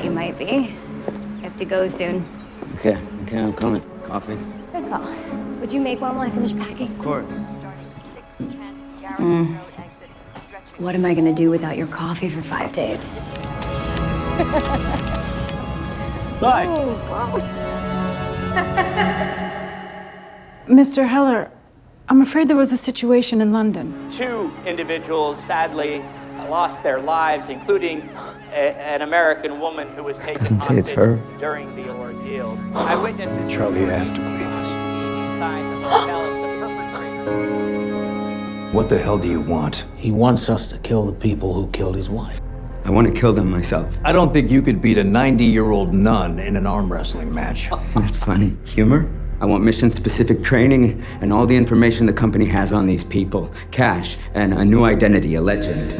thought you might be. I have to go soon. Okay, I'm coming. Coffee? Good call. Would you make one while I finish packing? Of course. What am I gonna do without your coffee for 5 days? Bye. Mr. Heller, I'm afraid there was a situation in London. 2 individuals sadly lost their lives, including an American woman who was taken Doesn't say it's her. during the ordeal. Eyewitnesses Charlie, you have to believe us. inside the hotel as the perpetrator. What the hell do you want? He wants us to kill the people who killed his wife. I want to kill them myself. I don't think you could beat a 90-year-old nun in an arm wrestling match. That's funny. Humor? I want mission-specific training and all the information the company has on these people. Cash and a new identity, a legend.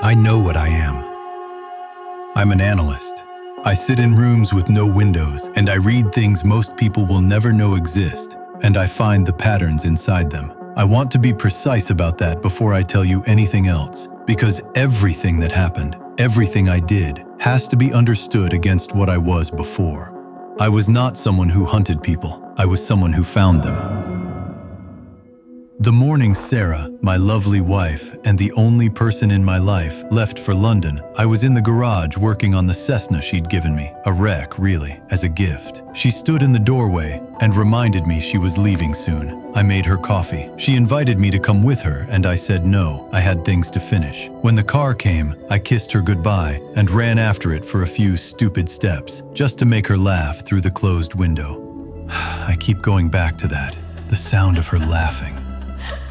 I know what I am. I'm an analyst. I sit in rooms with no windows, and I read things most people will never know exist, and I find the patterns inside them. I want to be precise about that before I tell you anything else, because everything that happened, everything I did, has to be understood against what I was before. I was not someone who hunted people. I was someone who found them. The morning Sarah, my lovely wife, and the only person in my life, left for London, I was in the garage working on the Cessna she'd given me, a wreck, really, as a gift. She stood in the doorway and reminded me she was leaving soon. I made her coffee. She invited me to come with her, and I said no, I had things to finish. When the car came, I kissed her goodbye and ran after it for a few stupid steps, just to make her laugh through the closed window. I keep going back to that, the sound of her laughing.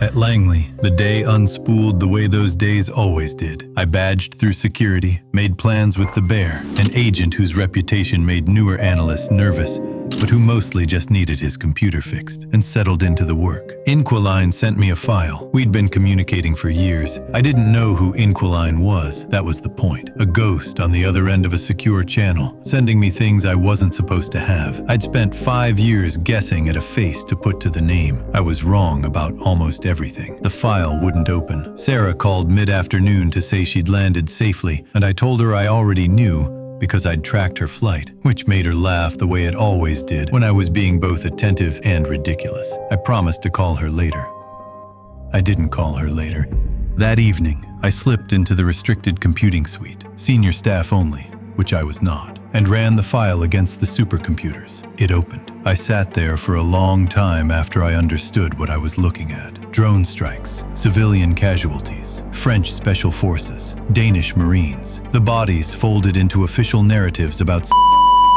At Langley, the day unspooled the way those days always did. I badged through security, made plans with the Bear, an agent whose reputation made newer analysts nervous, but who mostly just needed his computer fixed, and settled into the work. Inquiline sent me a file. We'd been communicating for years. I didn't know who Inquiline was. That was the point. A ghost on the other end of a secure channel, sending me things I wasn't supposed to have. I'd spent 5 years guessing at a face to put to the name. I was wrong about almost everything. The file wouldn't open. Sarah called mid-afternoon to say she'd landed safely, and I told her I already knew, because I'd tracked her flight, which made her laugh the way it always did when I was being both attentive and ridiculous. I promised to call her later. I didn't call her later. That evening, I slipped into the restricted computing suite, senior staff only, which I was not, and ran the file against the supercomputers. It opened. I sat there for a long time after I understood what I was looking at. Drone strikes, civilian casualties, French special forces, Danish Marines, the bodies folded into official narratives about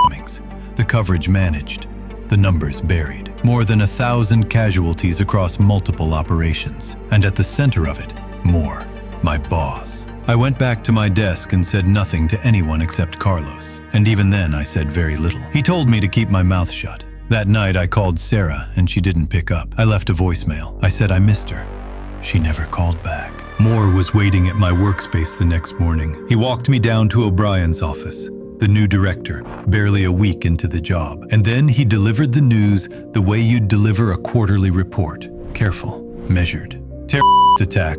bombings, the coverage managed, the numbers buried. More than 1,000 casualties across multiple operations, and at the center of it, more, my boss. I went back to my desk and said nothing to anyone except Carlos, and even then I said very little. He told me to keep my mouth shut. That night I called Sarah and she didn't pick up. I left a voicemail. I said I missed her. She never called back. Moore was waiting at my workspace the next morning. He walked me down to O'Brien's office, the new director, barely a week into the job. And then he delivered the news the way you'd deliver a quarterly report. Careful, measured. Terrorist attack,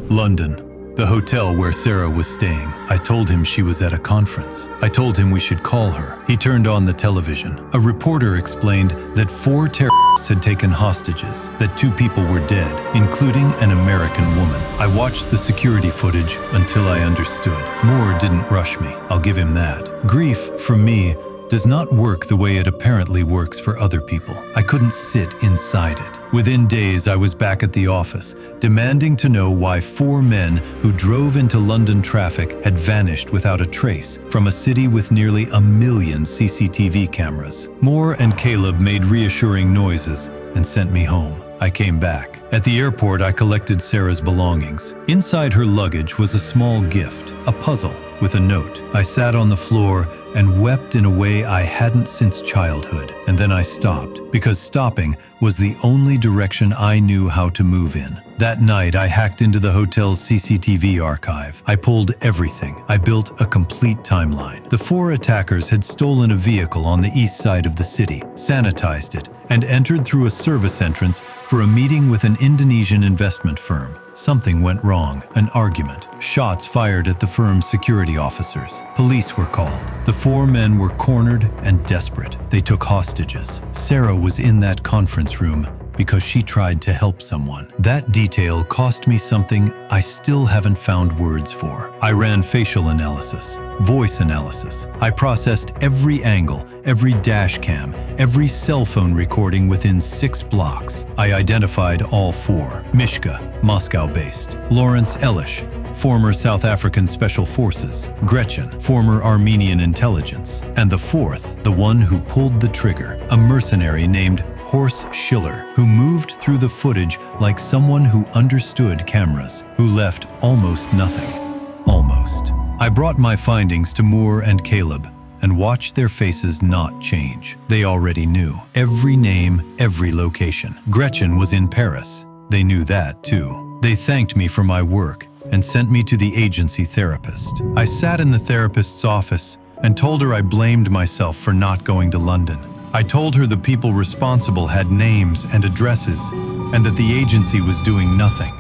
London. The hotel where Sarah was staying. I told him she was at a conference. I told him we should call her. He turned on the television. A reporter explained that 4 terrorists had taken hostages, that 2 people were dead, including an American woman. I watched the security footage until I understood. Moore didn't rush me. I'll give him that. Grief, for me, does not work the way it apparently works for other people. I couldn't sit inside it. Within days, I was back at the office, demanding to know why 4 men who drove into London traffic had vanished without a trace from a city with nearly 1 million CCTV cameras. Moore and Caleb made reassuring noises and sent me home. I came back. At the airport, I collected Sarah's belongings. Inside her luggage was a small gift, a puzzle with a note. I sat on the floor and wept in a way I hadn't since childhood. And then I stopped, because stopping was the only direction I knew how to move in. That night, I hacked into the hotel's CCTV archive. I pulled everything. I built a complete timeline. The 4 attackers had stolen a vehicle on the east side of the city, sanitized it, and entered through a service entrance for a meeting with an Indonesian investment firm. Something went wrong, an argument. Shots fired at the firm's security officers. Police were called. The 4 men were cornered and desperate. They took hostages. Sarah was in that conference room because she tried to help someone. That detail cost me something I still haven't found words for. I ran facial analysis, voice analysis. I processed every angle, every dash cam, every cell phone recording within 6 blocks. I identified all 4. Mishka, Moscow-based. Lawrence Elish, former South African Special Forces. Gretchen, former Armenian intelligence. And the 4th, the one who pulled the trigger, a mercenary named Horst Schiller, who moved through the footage like someone who understood cameras, who left almost nothing. Almost. I brought my findings to Moore and Caleb and watched their faces not change. They already knew. Every name, every location. Gretchen was in Paris. They knew that too. They thanked me for my work and sent me to the agency therapist. I sat in the therapist's office and told her I blamed myself for not going to London. I told her the people responsible had names and addresses and that the agency was doing nothing.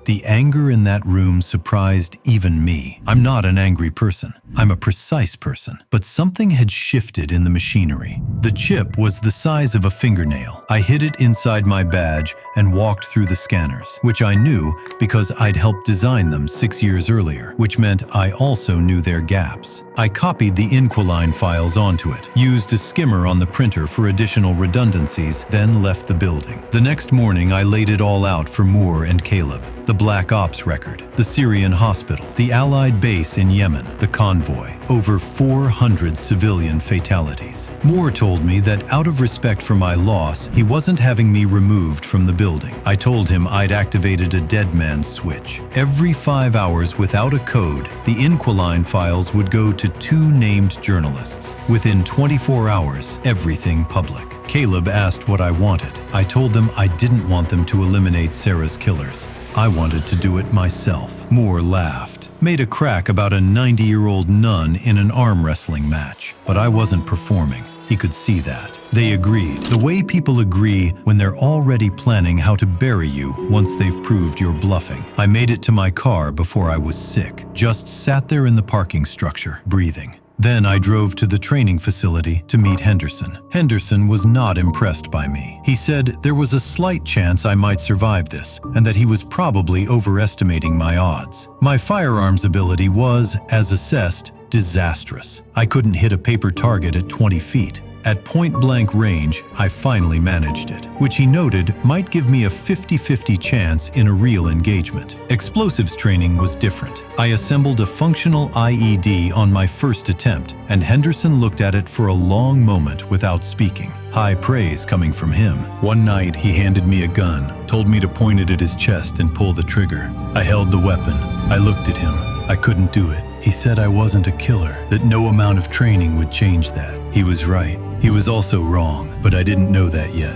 The anger in that room surprised even me. I'm not an angry person. I'm a precise person. But something had shifted in the machinery. The chip was the size of a fingernail. I hid it inside my badge and walked through the scanners, which I knew because I'd helped design them 6 years earlier, which meant I also knew their gaps. I copied the Inquiline files onto it, used a skimmer on the printer for additional redundancies, then left the building. The next morning, I laid it all out for Moore and Caleb. The Black Ops record, the Syrian hospital, the Allied base in Yemen, the convoy, over 400 civilian fatalities. Moore told me that out of respect for my loss, he wasn't having me removed from the building. I told him I'd activated a dead man's switch. Every 5 hours without a code, the Inquiline files would go to 2 named journalists. Within 24 hours, everything public. Caleb asked what I wanted. I told them I didn't want them to eliminate Sarah's killers. I wanted to do it myself. Moore laughed, made a crack about a 90-year-old nun in an arm wrestling match, but I wasn't performing. He could see that. They agreed. The way people agree when they're already planning how to bury you once they've proved you're bluffing. I made it to my car before I was sick. Just sat there in the parking structure, breathing. Then I drove to the training facility to meet Henderson. Henderson was not impressed by me. He said there was a slight chance I might survive this, and that he was probably overestimating my odds. My firearms ability was, as assessed, disastrous. I couldn't hit a paper target at 20 feet. At point-blank range, I finally managed it, which he noted might give me a 50-50 chance in a real engagement. Explosives training was different. I assembled a functional IED on my first attempt, and Henderson looked at it for a long moment without speaking. High praise coming from him. One night, he handed me a gun, told me to point it at his chest and pull the trigger. I held the weapon. I looked at him. I couldn't do it. He said I wasn't a killer, that no amount of training would change that. He was right. He was also wrong, but I didn't know that yet.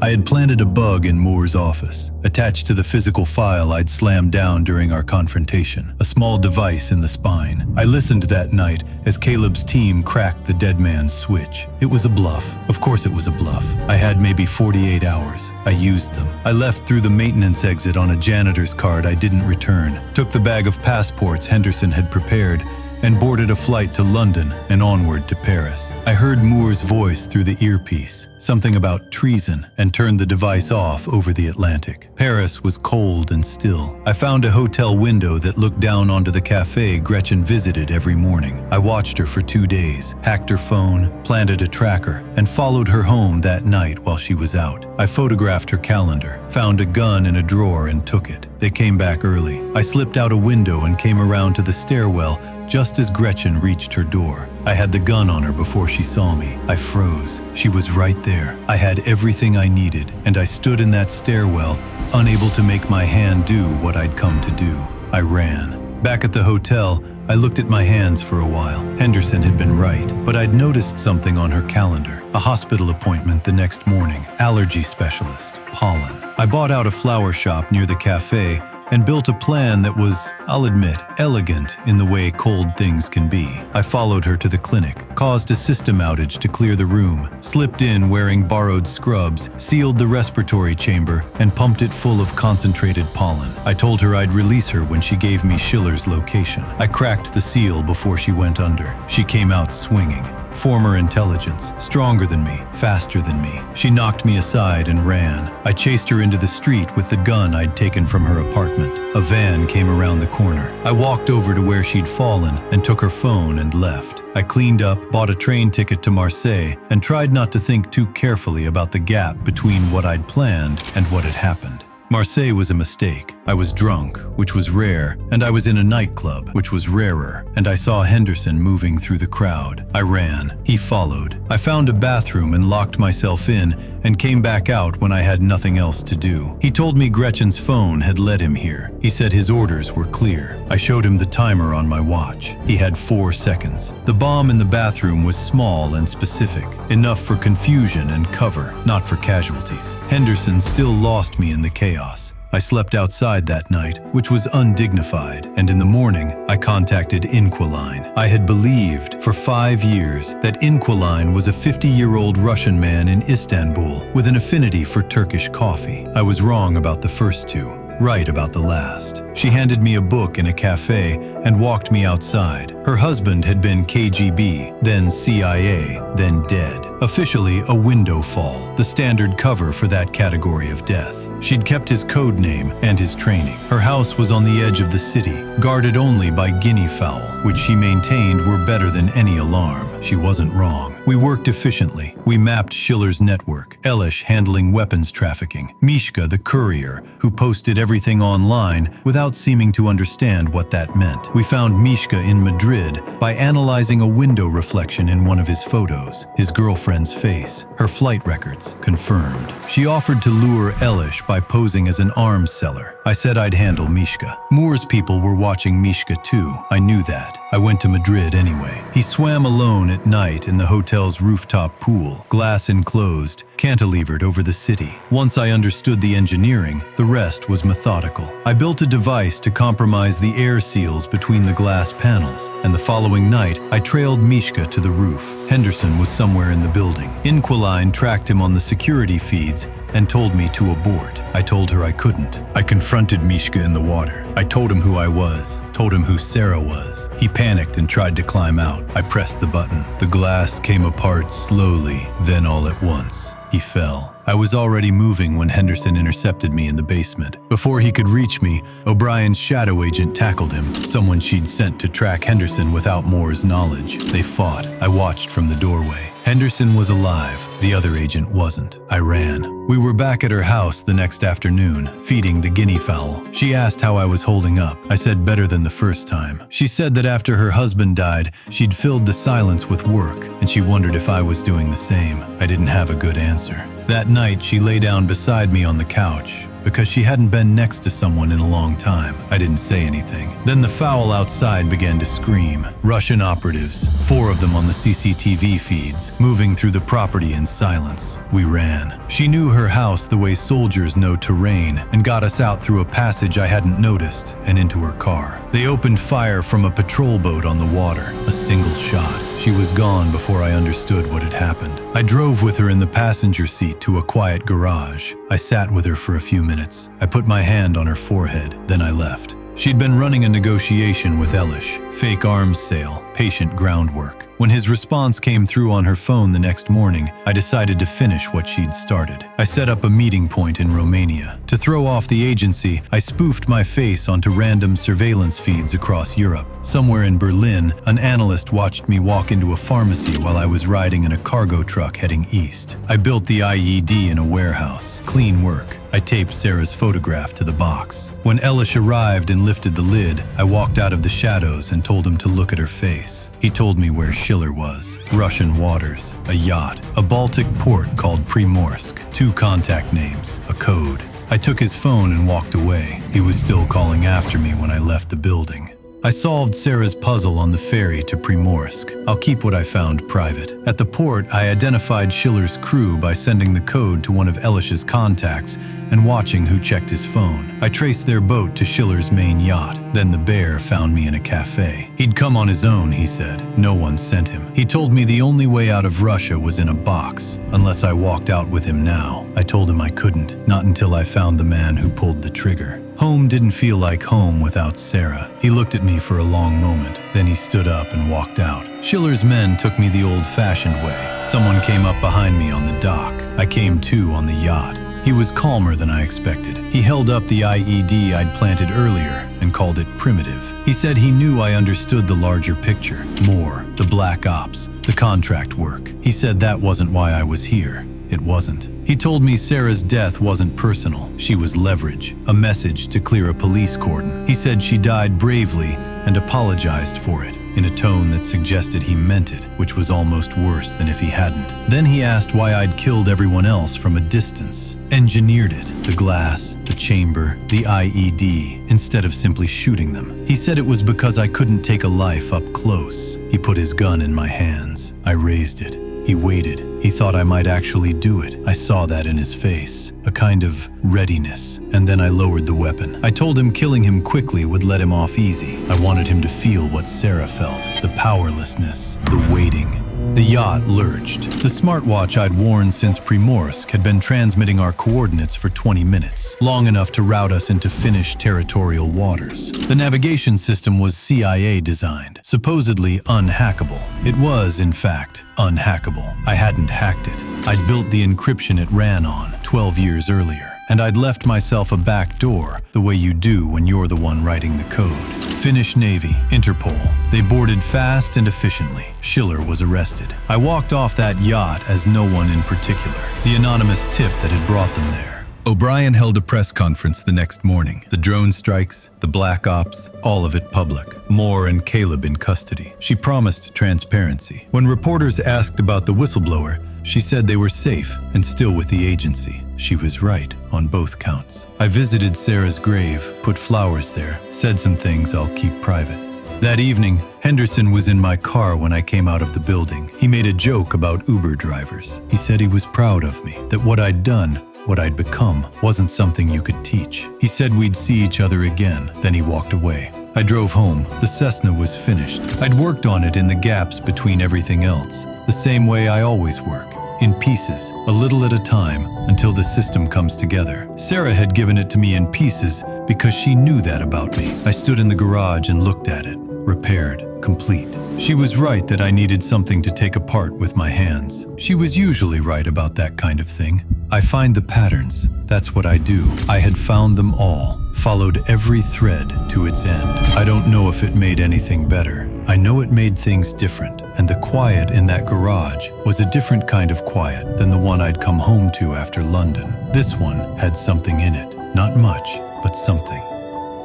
I had planted a bug in Moore's office, attached to the physical file I'd slammed down during our confrontation, a small device in the spine. I listened that night as Caleb's team cracked the dead man's switch. It was a bluff. Of course it was a bluff. I had maybe 48 hours. I used them. I left through the maintenance exit on a janitor's card I didn't return, took the bag of passports Henderson had prepared, and boarded a flight to London and onward to Paris. I heard Moore's voice through the earpiece, something about treason, and turned the device off over the Atlantic. Paris was cold and still. I found a hotel window that looked down onto the cafe Gretchen visited every morning. I watched her for 2 days, hacked her phone, planted a tracker, and followed her home that night while she was out. I photographed her calendar, found a gun in a drawer and took it. They came back early. I slipped out a window and came around to the stairwell just as Gretchen reached her door. I had the gun on her before she saw me. I froze. She was right there. I had everything I needed, and I stood in that stairwell, unable to make my hand do what I'd come to do. I ran. Back at the hotel, I looked at my hands for a while. Henderson had been right, but I'd noticed something on her calendar. A hospital appointment the next morning. Allergy specialist. Pollen. I bought out a flower shop near the cafe and built a plan that was, I'll admit, elegant in the way cold things can be. I followed her to the clinic, caused a system outage to clear the room, slipped in wearing borrowed scrubs, sealed the respiratory chamber, and pumped it full of concentrated pollen. I told her I'd release her when she gave me Schiller's location. I cracked the seal before she went under. She came out swinging. Former intelligence, stronger than me, faster than me. She knocked me aside and ran. I chased her into the street with the gun I'd taken from her apartment. A van came around the corner. I walked over to where she'd fallen and took her phone and left. I cleaned up, bought a train ticket to Marseille, and tried not to think too carefully about the gap between what I'd planned and what had happened. Marseille was a mistake. I was drunk, which was rare, and I was in a nightclub, which was rarer, and I saw Henderson moving through the crowd. I ran. He followed. I found a bathroom and locked myself in and came back out when I had nothing else to do. He told me Gretchen's phone had led him here. He said his orders were clear. I showed him the timer on my watch. He had 4 seconds. The bomb in the bathroom was small and specific, enough for confusion and cover, not for casualties. Henderson still lost me in the chaos. I slept outside that night, which was undignified, and in the morning, I contacted Inquiline. I had believed for 5 years that Inquiline was a 50-year-old Russian man in Istanbul with an affinity for Turkish coffee. I was wrong about the first two, right about the last. She handed me a book in a cafe and walked me outside. Her husband had been KGB, then CIA, then dead. Officially a window fall, the standard cover for that category of death. She'd kept his code name and his training. Her house was on the edge of the city, guarded only by guinea fowl, which she maintained were better than any alarm. She wasn't wrong. We worked efficiently. We mapped Schiller's network, Elish handling weapons trafficking, Mishka the courier, who posted everything online without seeming to understand what that meant. We found Mishka in Madrid by analyzing a window reflection in one of his photos, his girlfriend's face. Her flight records confirmed. She offered to lure Elish by posing as an arms seller. I said I'd handle Mishka. Moore's people were watching Mishka too. I knew that. I went to Madrid anyway. He swam alone at night in the hotel's rooftop pool, glass enclosed, cantilevered over the city. Once I understood the engineering, the rest was methodical. I built a device to compromise the air seals between the glass panels, and the following night, I trailed Mishka to the roof. Henderson was somewhere in the building. Inquiline tracked him on the security feeds and told me to abort. I told her I couldn't. I confronted Mishka in the water. I told him who I was, told him who Sarah was. He panicked and tried to climb out. I pressed the button. The glass came apart slowly, then all at once. He fell. I was already moving when Henderson intercepted me in the basement. Before he could reach me, O'Brien's shadow agent tackled him, someone she'd sent to track Henderson without Moore's knowledge. They fought. I watched from the doorway. Henderson was alive. The other agent wasn't. I ran. We were back at her house the next afternoon, feeding the guinea fowl. She asked how I was holding up. I said better than the first time. She said that after her husband died, she'd filled the silence with work, and she wondered if I was doing the same. I didn't have a good answer. That night, she lay down beside me on the couch. Because she hadn't been next to someone in a long time, I didn't say anything. Then the fowl outside began to scream. Russian operatives, 4 of them on the CCTV feeds, moving through the property in silence. We ran. She knew her house the way soldiers know terrain and got us out through a passage I hadn't noticed and into her car. They opened fire from a patrol boat on the water, a single shot. She was gone before I understood what had happened. I drove with her in the passenger seat to a quiet garage. I sat with her for a few minutes. I put my hand on her forehead, then I left. She'd been running a negotiation with Elish, fake arms sale, patient groundwork. When his response came through on her phone the next morning, I decided to finish what she'd started. I set up a meeting point in Romania. To throw off the agency, I spoofed my face onto random surveillance feeds across Europe. Somewhere in Berlin, an analyst watched me walk into a pharmacy while I was riding in a cargo truck heading east. I built the IED in a warehouse. Clean work. I taped Sarah's photograph to the box. When Elish arrived and lifted the lid, I walked out of the shadows and told him to look at her face. He told me where Schiller was. Russian waters, a yacht, a Baltic port called Primorsk, 2 contact names, a code. I took his phone and walked away. He was still calling after me when I left the building. I solved Sarah's puzzle on the ferry to Primorsk. I'll keep what I found private. At the port, I identified Schiller's crew by sending the code to one of Elish's contacts and watching who checked his phone. I traced their boat to Schiller's main yacht. Then the bear found me in a cafe. He'd come on his own, he said. No one sent him. He told me the only way out of Russia was in a box, unless I walked out with him now. I told him I couldn't, not until I found the man who pulled the trigger. Home didn't feel like home without Sarah. He looked at me for a long moment. Then he stood up and walked out. Schiller's men took me the old-fashioned way. Someone came up behind me on the dock. I came to on the yacht. He was calmer than I expected. He held up the IED I'd planted earlier and called it primitive. He said he knew I understood the larger picture. More, the black ops, the contract work. He said that wasn't why I was here. It wasn't. He told me Sarah's death wasn't personal. She was leverage, a message to clear a police cordon. He said she died bravely and apologized for it, in a tone that suggested he meant it, which was almost worse than if he hadn't. Then he asked why I'd killed everyone else from a distance, engineered it, the glass, the chamber, the IED, instead of simply shooting them. He said it was because I couldn't take a life up close. He put his gun in my hands. I raised it. He waited. He thought I might actually do it. I saw that in his face, a kind of readiness, and then I lowered the weapon. I told him killing him quickly would let him off easy. I wanted him to feel what Sarah felt, the powerlessness, the waiting. The yacht lurched. The smartwatch I'd worn since Primorsk had been transmitting our coordinates for 20 minutes, long enough to route us into Finnish territorial waters. The navigation system was CIA designed, supposedly unhackable. It was, in fact, unhackable. I hadn't hacked it. I'd built the encryption it ran on 12 years earlier, and I'd left myself a back door, the way you do when you're the one writing the code. Finnish Navy, Interpol. They boarded fast and efficiently. Schiller was arrested. I walked off that yacht as no one in particular, the anonymous tip that had brought them there. O'Brien held a press conference the next morning. The drone strikes, the black ops, all of it public. Moore and Caleb in custody. She promised transparency. When reporters asked about the whistleblower, she said they were safe and still with the agency. She was right on both counts. I visited Sarah's grave, put flowers there, said some things I'll keep private. That evening, Henderson was in my car when I came out of the building. He made a joke about Uber drivers. He said he was proud of me, that what I'd done, what I'd become, wasn't something you could teach. He said we'd see each other again, then he walked away. I drove home. The Cessna was finished. I'd worked on it in the gaps between everything else, the same way I always work. In pieces, a little at a time, until the system comes together. Sarah had given it to me in pieces because she knew that about me. I stood in the garage and looked at it, repaired, complete. She was right that I needed something to take apart with my hands. She was usually right about that kind of thing. I find the patterns. That's what I do. I had found them all, followed every thread to its end. I don't know if it made anything better. I know it made things different, and the quiet in that garage was a different kind of quiet than the one I'd come home to after London. This one had something in it. Not much, but something.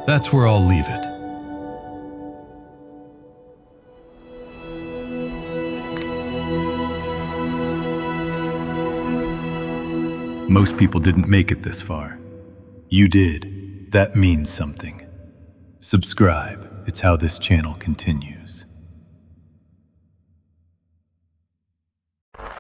That's where I'll leave it. Most people didn't make it this far. You did. That means something. Subscribe. It's how this channel continues.